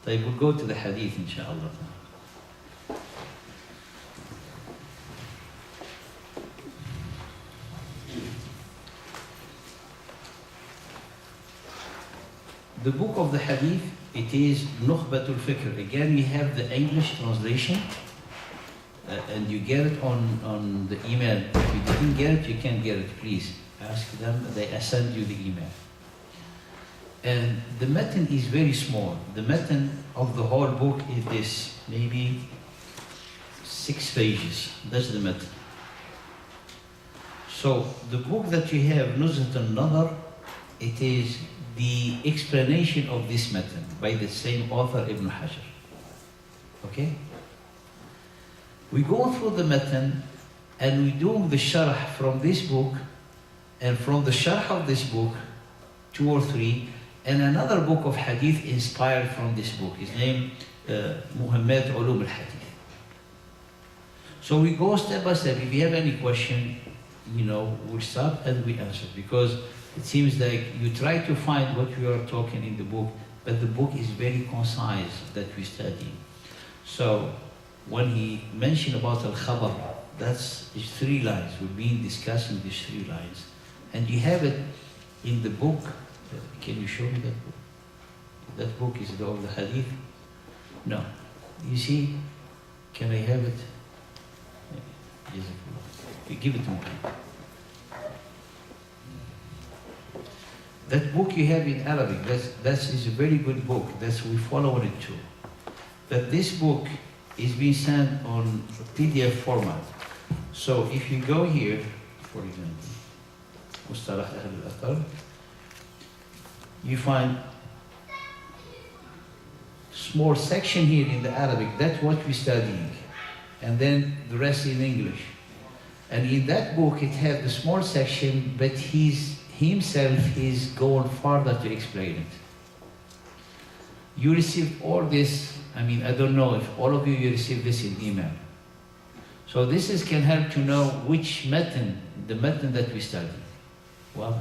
طيب, we'll go to the hadith, inshallah. The book of the hadith, it is Nukhbatul Fikr. Again, we have the English translation, and you get it on the email. If you didn't get it, you can get it. Please ask them, they send you the email. And the matan is very small. The matan of the whole book is this, maybe 6 pages. That's the matan. So the book that you have, nuzhat annadar, it is the explanation of this matan by the same author, Ibn Hajar. Okay? We go through the matan and we do the sharh from this book, and from the sharh of this book, 2 or 3, and another book of hadith inspired from this book. His name, Muhammad Ulum al-Hadith. So we go step by step. If you have any question, we'll stop and we answer, because it seems like you try to find what we are talking in the book, but the book is very concise that we study. So when he mentioned about al-khabar, that's 3 lines. We've been discussing these 3 lines. And you have it in the book. Can you show me that book? That book is of the hadith? No. You see? Can I have it? Yes. You give it to me. That book you have in Arabic, that is a very good book. We follow it too. But this book is being sent on PDF format. So if you go here, for example, Mustalah Ahl al-Athar, you find small section here in the Arabic. That's what we're studying. And then the rest in English. And in that book, it has the small section, but himself is going further to explain it. You receive all this, I don't know if all of you receive this in email. So this can help to know which matan, the matan that we study. Well,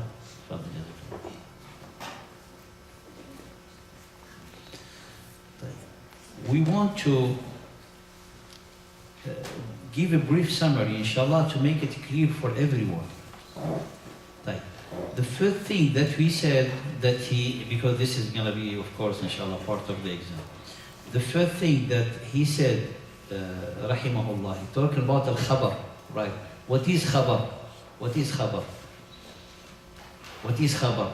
we want to give a brief summary, inshallah, to make it clear for everyone. The first thing that we said that because this is going to be, of course, inshallah, part of the exam. The first thing that he said, rahimahullah, he talking about al-khabar, right? What is khabar? What is khabar? What is khabar?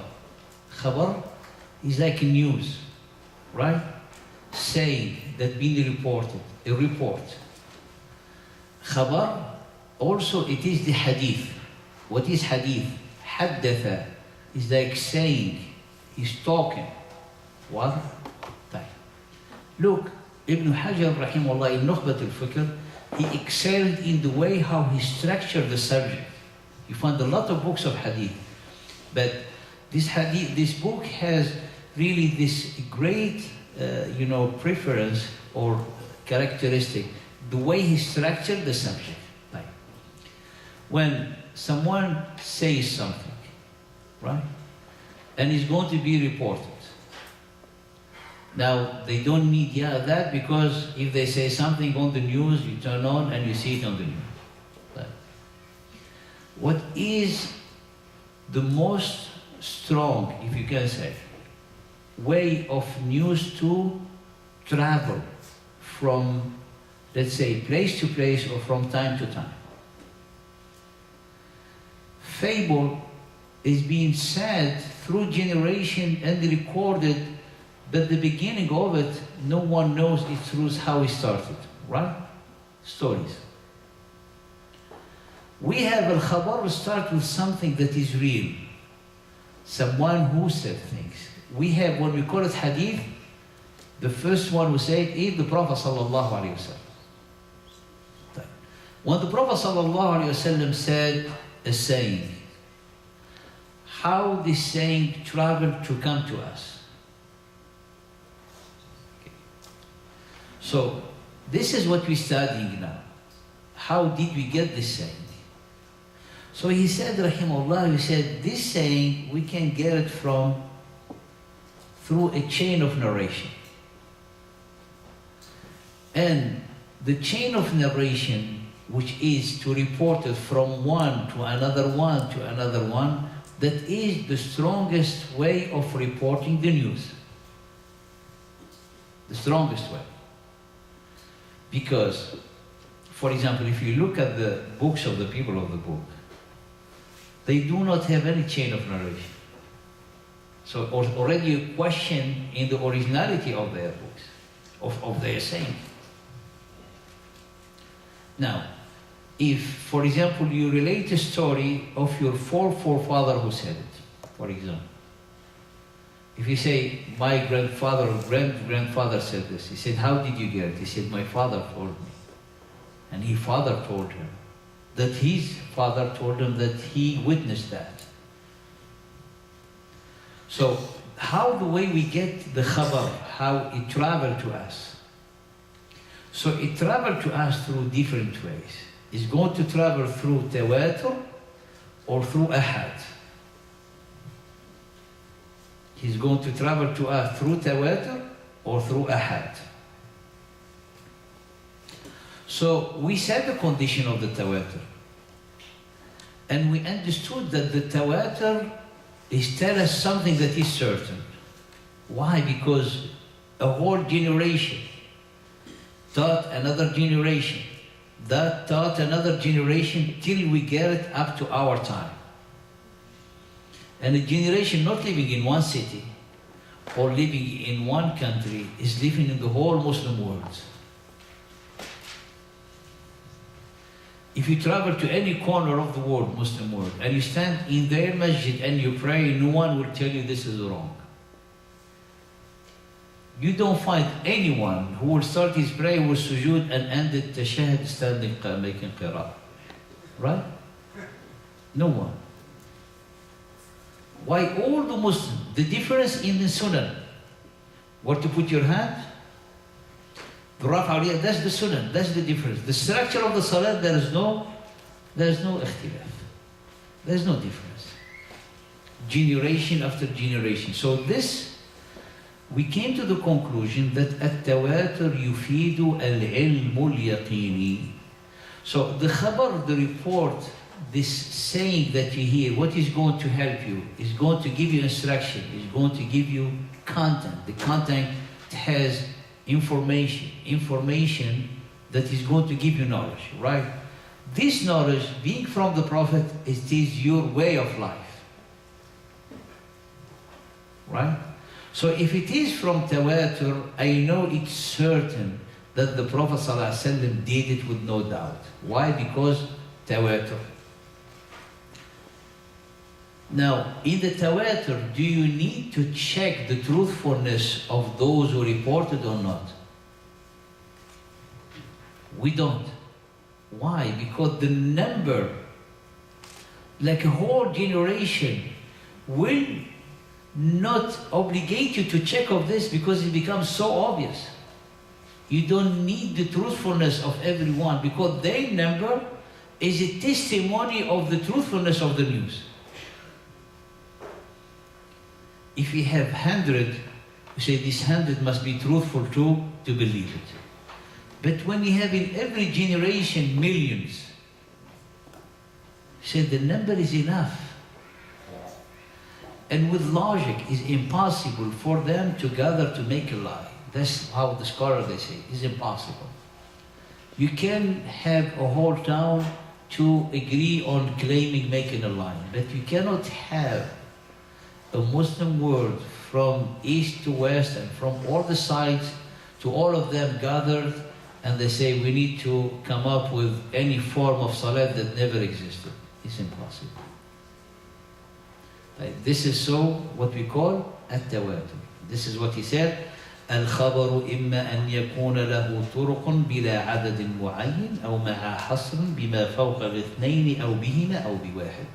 Khabar is like a news, right? Saying that being reported, a report. Khabar, also it is the hadith. What is hadith? Haddatha is like saying, he's talking. What? Look, Ibn Hajar, rahimahullah, in Nukhbat al-Fikr, he excelled in the way how he structured the subject. You find a lot of books of hadith, but this book has really this great, preference or characteristic, the way he structured the subject. When someone says something, right, and it's going to be reported. Now, they don't need that, because if they say something on the news, you turn on and you see it on the news. Right. What is the most strong, if you can say, way of news to travel from, let's say, place to place or from time to time? Fable is being said through generation and recorded, but the beginning of it, no one knows its roots, how it started, right? Stories. We have al-khabar start with something that is real. Someone who said things. We have, when we call it hadith, the first one who said is the Prophet sallallahu alaihi wasallam. When the Prophet sallallahu alaihi wasallam said a saying, how this saying traveled to come to us. Okay. So this is what we're studying now. How did we get this saying? So he said, rahimahullah, he said, this saying, we can get it through a chain of narration. And the chain of narration, which is to report it from one to another one to another one, that is the strongest way of reporting the news. The strongest way. Because, for example, if you look at the books of the people of the book, they do not have any chain of narration. So already a question in the originality of their books, of their saying. Now, if, for example, you relate a story of your forefather who said it, for example. If you say, my grandfather or grandfather said this, he said, how did you get it? He said, my father told me. And his father told him that his father told him that he witnessed that. So, how the way we get the khabar, how it traveled to us. So it traveled to us through different ways. It's going to travel through tawatur or through ahad. He's going to travel to us through tawatur or through ahad. So we set the condition of the tawatur. And we understood that the tawatur is tell us something that is certain. Why? Because a whole generation taught another generation, that taught another generation till we get it up to our time. And a generation not living in one city or living in one country is living in the whole Muslim world. If you travel to any corner of the world, Muslim world, and you stand in their masjid and you pray, no one will tell you this is wrong. You don't find anyone who will start his prayer with sujood and end it tashahhud standing making qira'ah. Right? No one. Why all the Muslims? The difference in the sunnah. Where to put your hand? The raf'aliyah, that's the sunnah, that's the difference. The structure of the salat, there is no ikhtilaf. There is no difference. Generation after generation. So this, we came to the conclusion that at-tawatur yufidu al-ilmu al-yaqini. So the khabar, the report, this saying that you hear, what is going to help you? Is going to give you instruction, is going to give you content. The content has information that is going to give you knowledge, right? This knowledge, being from the Prophet, it is your way of life, right? So if it is from tawatur, I know it's certain that the Prophet ﷺ did it with no doubt. Why? Because tawatur. Now, in the tawatur, do you need to check the truthfulness of those who reported or not? We don't. Why? Because the number, like a whole generation, will not obligate you to check of this because it becomes so obvious. You don't need the truthfulness of everyone because their number is a testimony of the truthfulness of the news. If we have 100, we say this 100 must be truthful too to believe it. But when you have in every generation millions, say the number is enough. And with logic, it's impossible for them to gather to make a lie. That's how the scholar they say, it's impossible. You can have a whole town to agree on claiming making a lie, but you cannot have a Muslim world from east to west and from all the sides to all of them gathered and they say we need to come up with any form of salat that never existed. It's impossible. This is so what we call at-tawatur. This is what he said, الخبر إما أن يكون له طرق بلا عدد معين أو مع حصر بما فوق الاثنين أو بهما أو بواحد.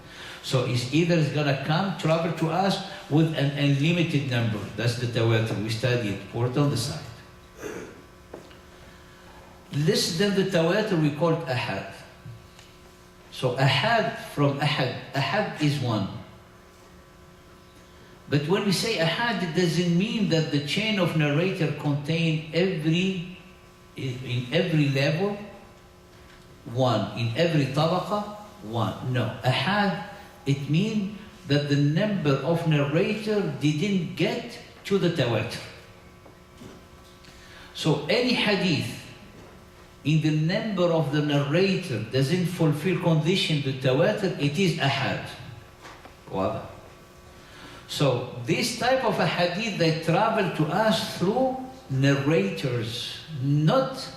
So it's either it's going to come, travel to us with an unlimited number. That's the tawatur. We study it. Pour it on the side. Less than the tawatur we call it ahad. So ahad from ahad. Ahad is one. But when we say ahad, it doesn't mean that the chain of narrator contain every in every level, one. In every tabaqa, one. No. Ahad, it means that the number of narrator didn't get to the tawatur. So any hadith in the number of the narrator doesn't fulfill condition to tawatur, it is ahad. Wow. So this type of a hadith, they travel to us through narrators, not,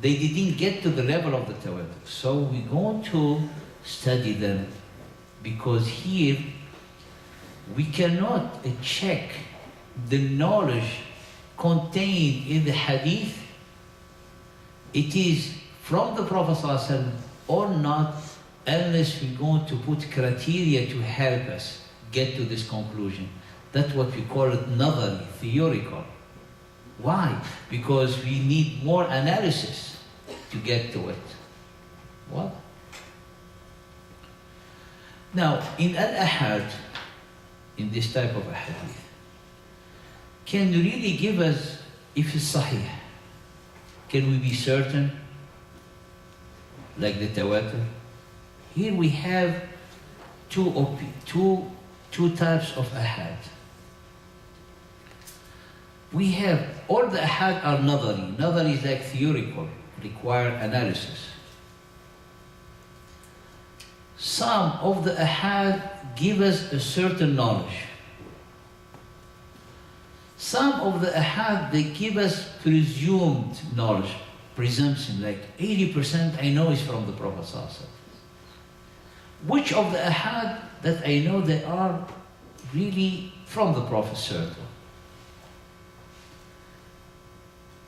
they didn't get to the level of the tawatur. So we're going to study them, because here we cannot check the knowledge contained in the hadith, it is from the Prophet ﷺ or not, unless we're going to put criteria to help us get to this conclusion. That's what we call it nadari, theoretical. Why? Because we need more analysis to get to it. What? Now, in al-ahad, in this type of a hadith, can you really give us if it's sahih? Can we be certain? Like the tawatur? Here we have two types of ahad. We have, all the ahad are nadari. Nadari is like theoretical, require analysis. Some of the ahad give us a certain knowledge. Some of the ahad, they give us presumed knowledge, presumption, like 80% I know is from the Prophet ﷺ. Which of the ahad that I know they are really from the Prophet ﷺ?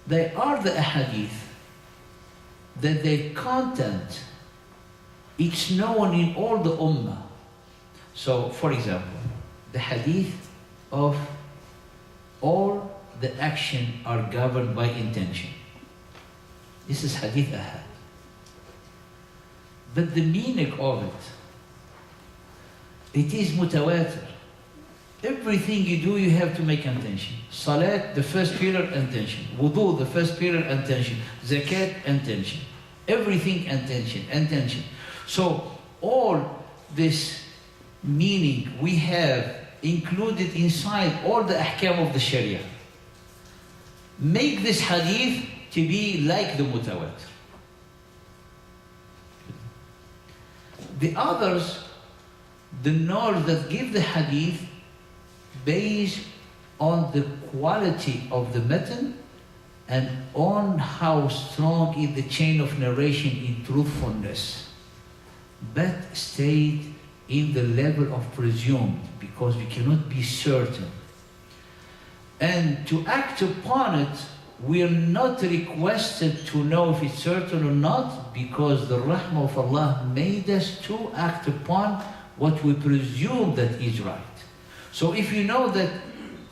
They are the ahadith that their content, it's known in all the ummah. So, for example, the hadith of all the action are governed by intention. This is hadith ahad. But the meaning of it is mutawatir. Everything you do, you have to make intention. Salat, the first pillar, intention. Wudu, the first pillar, intention. Zakat, intention. Everything, intention, intention. So all this meaning we have included inside all the ahkam of the Sharia. Make this hadith to be like the mutawatir. The others, the knowledge that give the hadith based on the quality of the matan and on how strong is the chain of narration in truthfulness, but stayed in the level of presumed, because we cannot be certain. And to act upon it, we are not requested to know if it's certain or not, because the rahmah of Allah made us to act upon what we presume that is right. So if you know that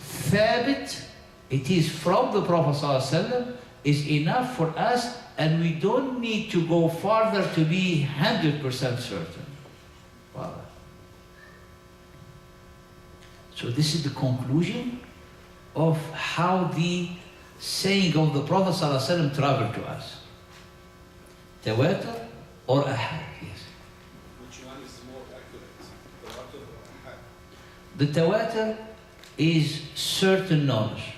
thabit, it is from the Prophet ﷺ, is enough for us, and we don't need to go farther to be 100% certain. Wow. So this is the conclusion of how the saying of the Prophet ﷺ traveled to us. Tawatur or ahad, yes. Which one is more accurate, tawatur or ahad? The tawatur is certain knowledge,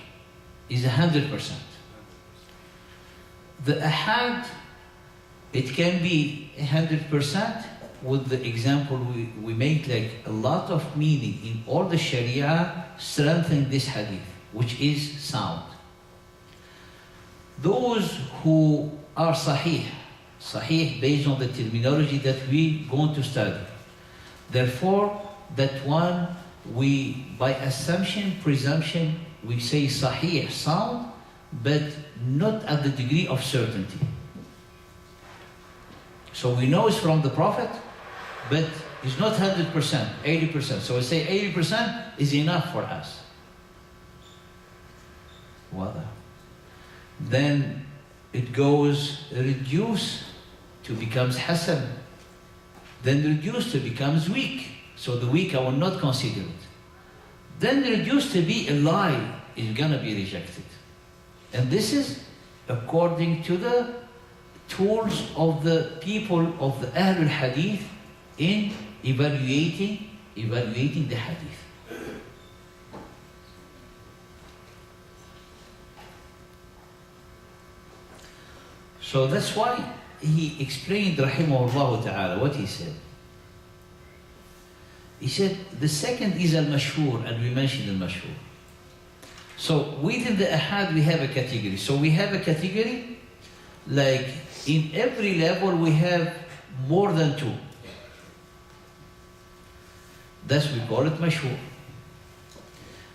is 100%. The ahad, it can be 100% with the example we make, like a lot of meaning in all the Sharia strengthen this hadith, which is sound. Those who are sahih based on the terminology that we going to study. Therefore, that one we, by assumption, presumption, we say sahih, sound, but not at the degree of certainty. So we know it's from the Prophet, but it's not 100%, 80%. So I say 80% is enough for us. Wada. Then it goes reduce to becomes hasan. Then reduce to becomes weak. So the weak I will not consider it. Then reduce to be a lie is gonna be rejected. And this is according to the tools of the people of the Ahlul Hadith in evaluating the Hadith. So that's why he explained, rahimahullah ta'ala, what he said. He said, the second is al-mashhur, and we mentioned al-mashhur. So within the ahad we have a category. So we have a category, like in every level we have more than two. Thus we call it mashhur.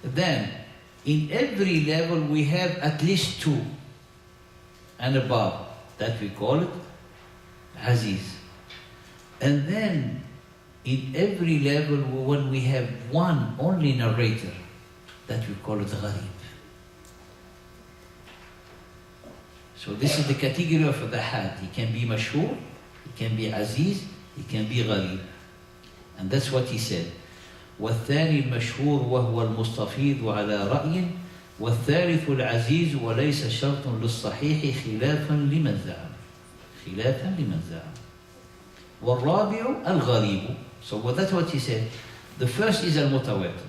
Then in every level we have at least two and above. That we call it aziz. And then in every level when we have one only narrator, that we call it gharib. So this is the category of the had. He can be mashhur, he can be aziz, he can be gharib. And that's what he said. والثاني المشهور وهو المستفيض على رأي والثالث العزيز وليس شرط للصحيح خلافا لمن زعم والرابع الغريب. So that's what he said. The first is al-mutawatir.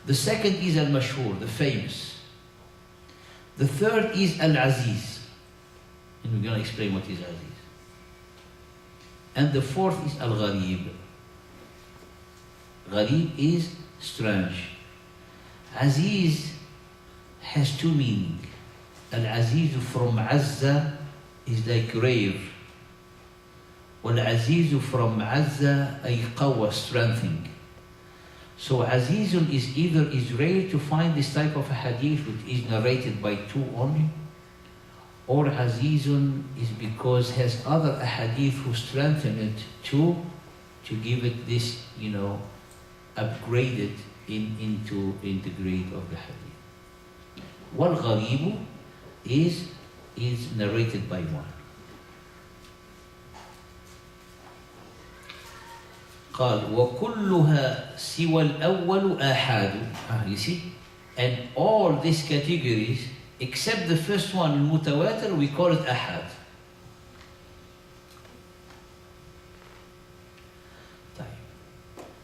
The second is al-mashhur, the famous. The third is al-aziz. And we're going to explain what is aziz. And the fourth is al-gharib. Gharib is strange. Aziz has two meanings. Al-aziz from azza is like rare. Wal-aziz from azza ay qawa, strengthening. So azizun is either is rare to find this type of a hadith which is narrated by two only, or azizun is because has other hadith who strengthen it to give it this, upgraded into the grade of the hadith. Wal gharibu is narrated by one. قال وكلها سوى الأول آحاد. You see, and all these categories except the first one, المتواتر, we call it ahad.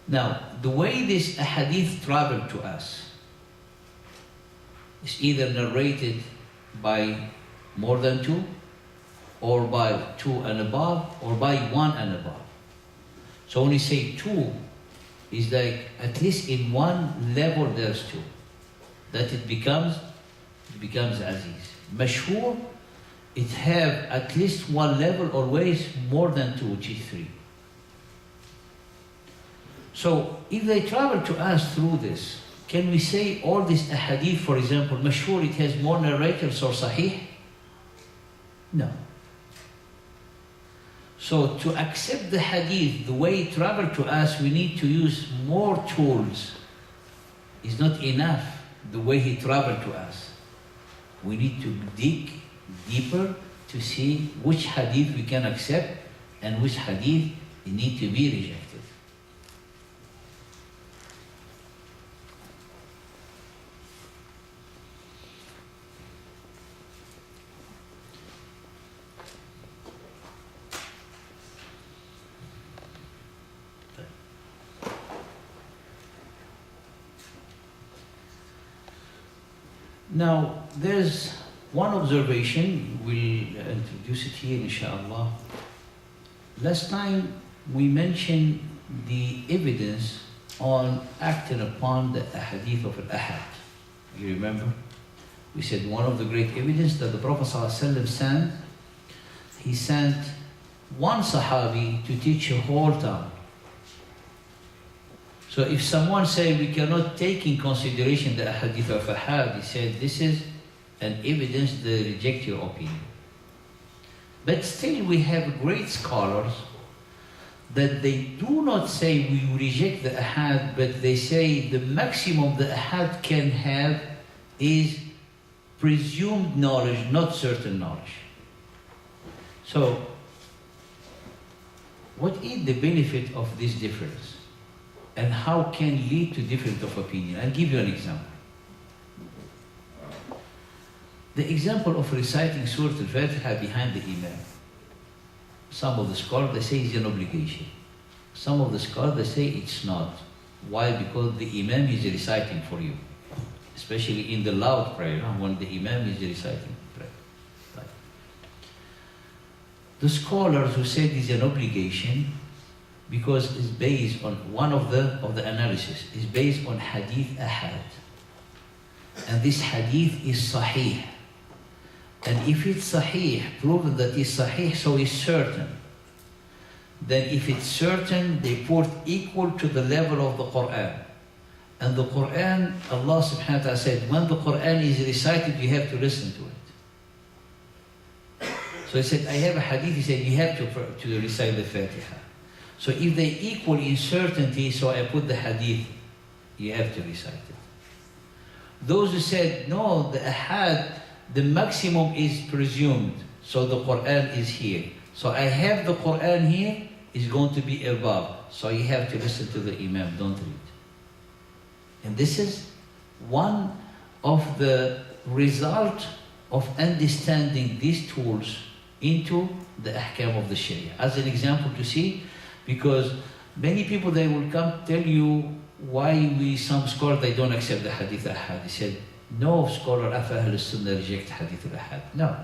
Now, the way this hadith traveled to us is either narrated by more than two, or by two and above, or by one and above. So when you say two, is like at least in one level there's two, that it becomes aziz. Mashhur, it have at least one level, always more than two, which is three. So if they travel to us through this, can we say all this ahadith, for example, mashhur, it has more narrators or sahih? No. So to accept the hadith, the way it traveled to us, we need to use more tools. It's not enough the way he traveled to us. We need to dig deeper to see which hadith we can accept and which hadith need to be rejected. Now, there's one observation, we'll introduce it here, inshallah. Last time we mentioned the evidence on acting upon the hadith of al-ahad. You remember? We said one of the great evidence that the Prophet ﷺ sent, he sent one sahabi to teach a whole town. So if someone say we cannot take in consideration the hadith of ahad, he said this is an evidence that reject your opinion. But still we have great scholars that they do not say we reject the ahad, but they say the maximum the ahad can have is presumed knowledge, not certain knowledge. So what is the benefit of this difference? And how can lead to difference of opinion? I'll give you an example. The example of reciting Surah Al-Fatiha behind the Imam. Some of the scholars, they say it's an obligation. Some of the scholars, they say it's not. Why? Because the Imam is reciting for you. Especially in the loud prayer, when the Imam is reciting prayer. Right. The scholars who said it's an obligation, because it's based on one of the analysis, is based on Hadith Ahad. And this Hadith is Sahih. And if it's Sahih, proven that it's Sahih, so it's certain. Then if it's certain, they put equal to the level of the Quran. And the Quran, Allah subhanahu wa ta'ala said, when the Quran is recited, you have to listen to it. So he said, I have a hadith, he said, you have to recite the Fatiha. So if they equal in certainty, so I put the hadith, you have to recite it. Those who said, no, the ahad, the maximum is presumed, so the Quran is here. So I have the Quran here, is going to be above. So you have to listen to the Imam, don't read. And this is one of the result of understanding these tools into the ahkam of the Sharia. As an example to see, because many people, they will come tell you why some scholars, they don't accept the Hadith Ahad. They said, no scholar of Ahl Sunnah reject Hadith Ahad. No.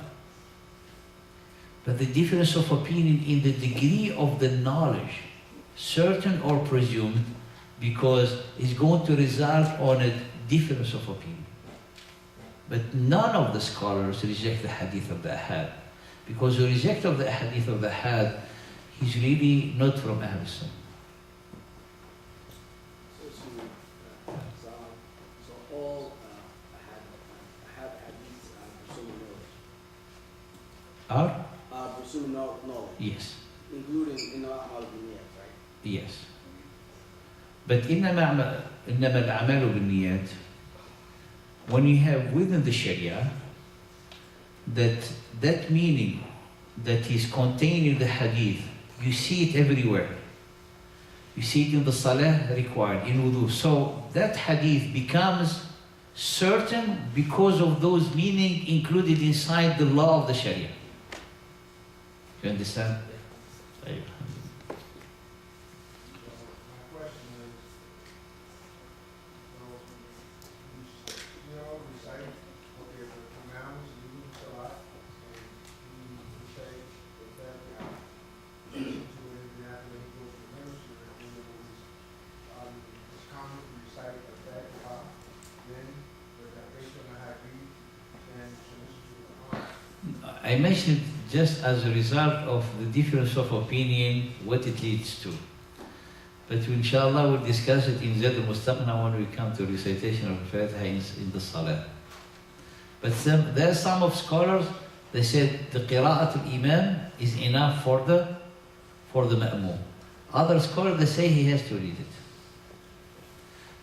But the difference of opinion in the degree of the knowledge, certain or presumed, because it's going to result on a difference of opinion. But none of the scholars reject the Hadith of the Ahad. Because the reject of the Hadith of the Ahad, he's really not from Ahl Sunnah. So all hadiths are pursuing knowledge. Are? Pursuing knowledge. Yes. Including in our niyat, right? Yes. But إنما الأعمال بالنيات, when you have within the Sharia, that meaning that is contained in the Hadith, you see it everywhere. You see it in the Salah required, in wudu. So that Hadith becomes certain because of those meaning included inside the law of the Sharia. You understand? My question is, you recite, okay, the Imam is leading Salah, and you say that to it, after he goes to the ministry, and it's common to recite the Fatiha, then based on the Hadith, and to listen to the Quran. I mentioned just as a result of the difference of opinion, what it leads to. But inshallah we'll discuss it in Zad al-Mustaqna when we come to recitation of Fatiha in the Salah. But there are some of scholars, they said the Qira'at al-Imam is enough for the Ma'mum. Other scholars, they say he has to read it.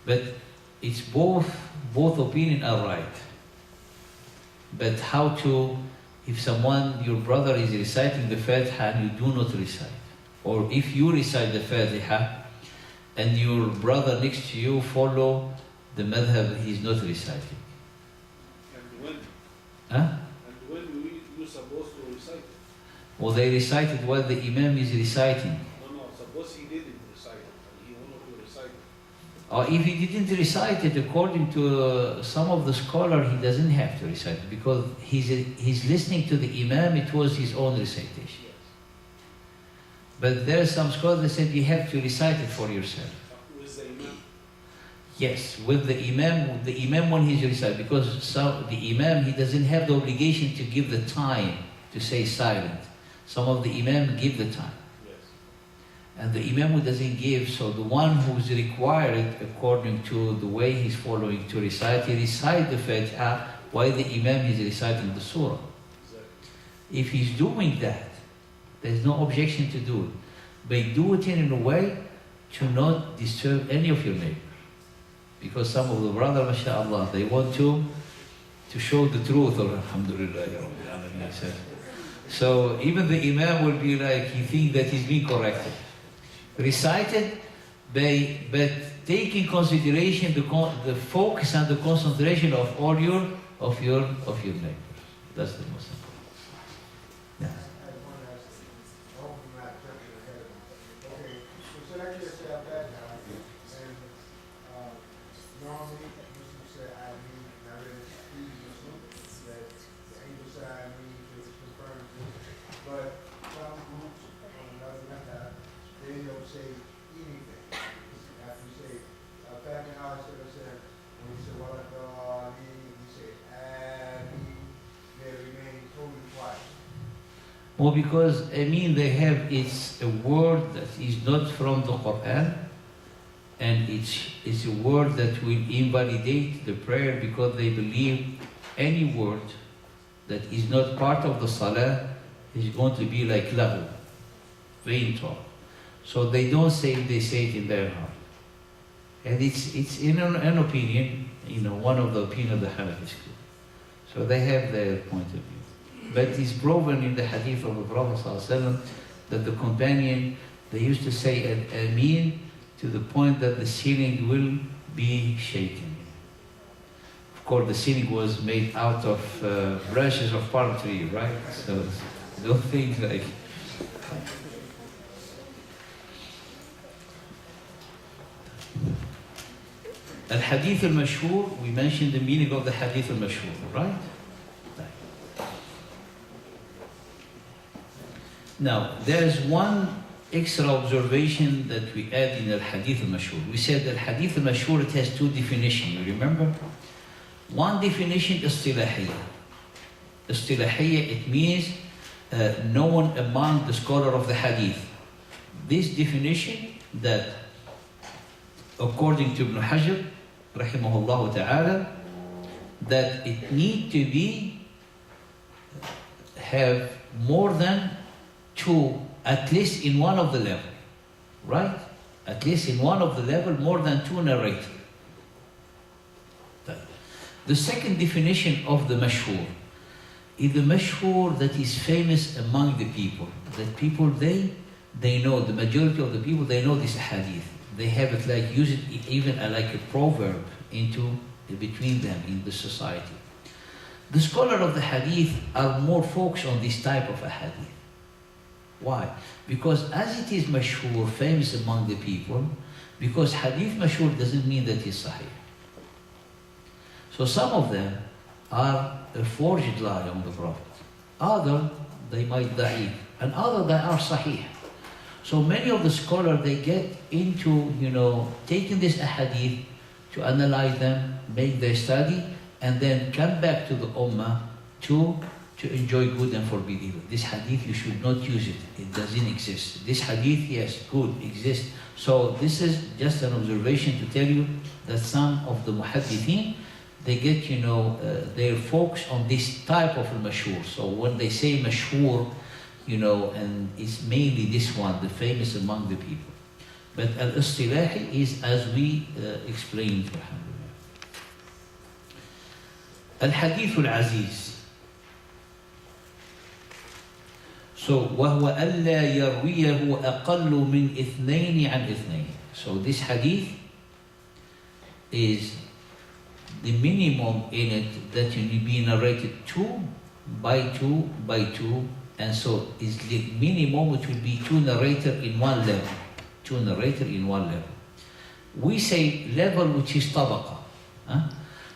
But it's both opinions are right. But how to, if someone, your brother is reciting the Fatiha and you do not recite, or if you recite the Fatiha and your brother next to you follow the madhab, he's not reciting. And when? Huh? And when you supposed to recite it? Well, they recited while the Imam is reciting. No, suppose he didn't recite it, and he wanted to recite it. Or if he didn't recite it, according to some of the scholars, he doesn't have to recite it because he's listening to the Imam, it was his own recitation. Yes. But there are some scholars that said you have to recite it for yourself. With the Imam? Yes, with the Imam when he's reciting, because the Imam, he doesn't have the obligation to give the time to say silent. Some of the Imam give the time. And the Imam who doesn't give, so the one who's required according to the way he's following to recite, he recite the Fatiha while the Imam is reciting the Surah. Exactly. If he's doing that, there's no objection to do it. But do it in a way to not disturb any of your neighbors. Because some of the brothers, mashallah, they want to show the truth of Alhamdulillah. So even the Imam will be like, he thinks that he's being corrected. Recited, but take in consideration the focus and the concentration of all your neighbors. That's the most important. Yeah. I want to ask, I hope I'm not jumping ahead of you. Okay, so that kid said that now, and normally Muslims say I mean, now that it's free Muslim, that the angel said I mean is confirmed to, but some groups on another method, they don't say anything. After you say, back in how I said, when you say, well, you say, they remain totally quiet. Well, because I mean they have, it's a word that is not from the Quran, and it's a word that will invalidate the prayer, because they believe any word that is not part of the salah is going to be like lahu, vain talk. So they don't say it, they say it in their heart. And it's in an opinion, one of the opinion of the Hanafi school. So they have their point of view. But it's proven in the hadith of the Prophet ﷺ that the companion, they used to say Ameen to the point that the ceiling will be shaken. Of course, the ceiling was made out of branches of palm tree, right? So don't think like... Al-Hadith al-Mashhur, we mentioned the meaning of the Hadith al-Mashhur, right? Now, there is one extra observation that we add in Al-Hadith al-Mashhur. We said that Hadith al-Mashhur, it has two definitions, you remember? One definition is istilahiyya. Istilahiyya, it means known among the scholar of the Hadith. This definition that, according to Ibn Hajar, rahimahullah ta'ala, that it need to be, have more than two, at least in one of the level, right? At least in one of the level, more than two narrators. The second definition of the mashhur is the mashhur that is famous among the people. That people, they know, the majority of the people, they know this hadith. They have it like, use it even like a proverb between them in the society. The scholar of the hadith are more focused on this type of a hadith. Why? Because as it is mashhur, famous among the people, because hadith mashhur doesn't mean that it's sahih. So some of them are a forged lie on the Prophet. Other, they might da'if. And other, they are sahih. So many of the scholars, they get into, taking this ahadith to analyze them, make their study, and then come back to the ummah to enjoy good and forbid evil. This hadith, you should not use it. It doesn't exist. This hadith, yes, good, exists. So this is just an observation to tell you that some of the muhaddithin, they get, they're focused on this type of mashhur. So when they say mashhur, and it's mainly this one, the famous among the people. But al-istilahi is as we explained. Al-Hadith al-Aziz. So, وَهُوَ أَلَّا يَرْوِيَهُ أَقَلُّ مِنْ إِثْنَيْنِ عَنْ إِثْنَيْنِ. So this hadith is the minimum in it that you need to be narrated 2 by 2 by 2. And so is the minimum, which will be 2 narrators in one level. 2 narrators in one level. We say level which is tabaqa.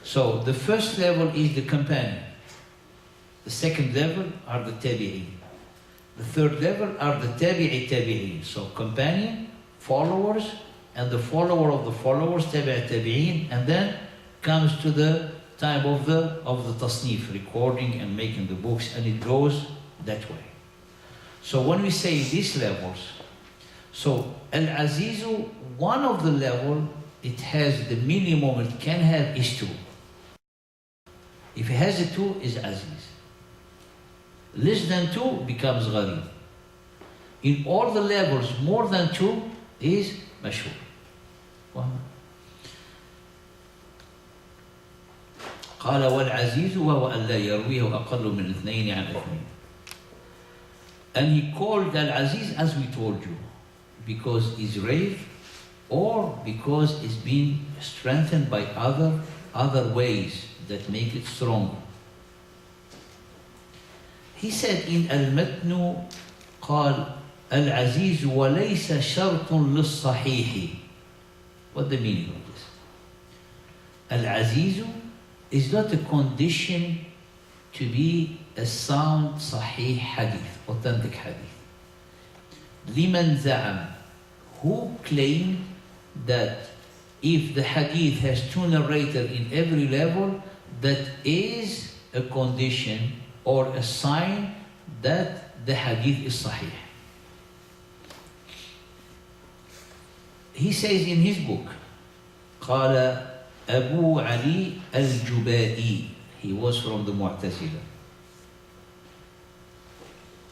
So the first level is the companion. The second level are the tabi'in. The third level are the tabi'in. So companion, followers, and the follower of the followers, tabi'in, and then comes to the time of the tasnif, recording and making the books, and it goes that way. So when we say these levels, so Al-Azizu, one of the level, it has the minimum it can have is 2. If it has a 2, is Aziz. Less than 2 becomes Gharib. In all the levels, more than 2 is Mashhur. قال والعزيز وهو أن لا يرويه أقل من 2 عن 2. And he called Al-Aziz, as we told you, because he's rare or because it's been strengthened by other ways that make it strong. He said in المتن قال العزيز وليس شرط للصحيح. What the meaning of this? Al-Azizu is not a condition to be a sound Sahih Hadith, authentic Hadith. Liman za'am, who claimed that if the Hadith has two narrators in every level, that is a condition or a sign that the Hadith is Sahih. He says in his book, قال أبو علي الجبائي, he was from the Mu'tazila.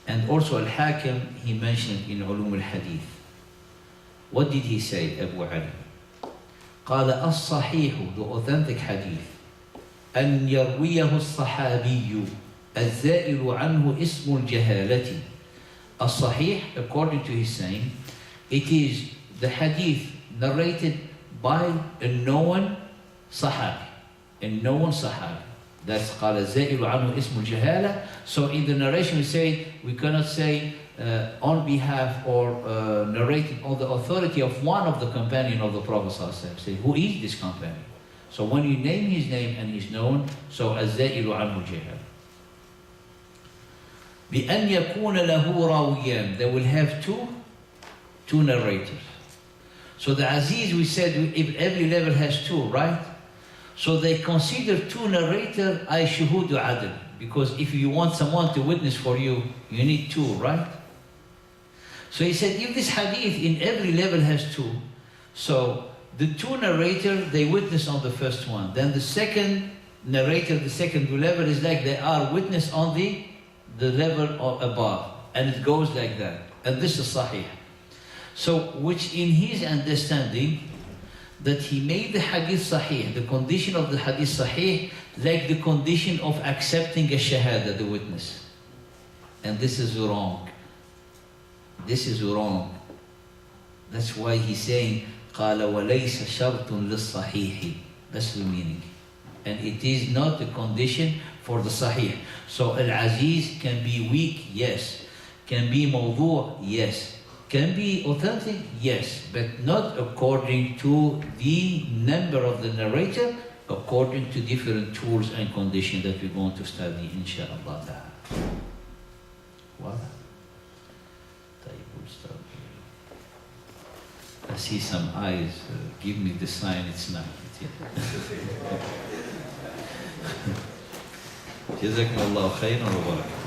And also Al-Hakim, he mentioned in Ulum al-Hadith. What did he say, Abu Ali? قال الصحيح, the authentic hadith, أن يرويه الصحابي الزائل عنه اسم الجهالة. الصحيح, according to his saying, it is the hadith narrated by a known Sahabi. A known Sahabi. That's قال الزائل عنه اسم الجهالة. So in the narration we say, we cannot say on behalf or narrated on the authority of one of the companion of the Prophet ﷺ. Say, who is this companion? So when you name his name and he's known, so الزائل عنه الجهالة. بأن يكون له راويان, they will have two narrators. So the Aziz, we said, if every level has two, right? So they consider two narrators ay shuhudu adl, because if you want someone to witness for you, you need two, right? So he said, if this hadith in every level has two, so the two narrators, they witness on the first one. Then the second narrator, the second level is like they are witness on the level above. And it goes like that. And this is sahih. So, which in his understanding, that he made the hadith sahih, the condition of the hadith sahih, like the condition of accepting a shahada, the witness. And this is wrong. This is wrong. That's why he's saying, قَالَ وَلَيْسَ شَرْطٌ لِلصَّحِيحِ. That's the meaning. And it is not a condition for the sahih. So al-aziz can be weak, yes. Can be mawdu', yes. Can be authentic, yes, but not according to the number of the narrator, according to different tools and conditions that we're going to study, inshallah ta'ala. What? We'll start here. I see some eyes. Give me the sign it's not. جزاكم الله خيرا وبارك.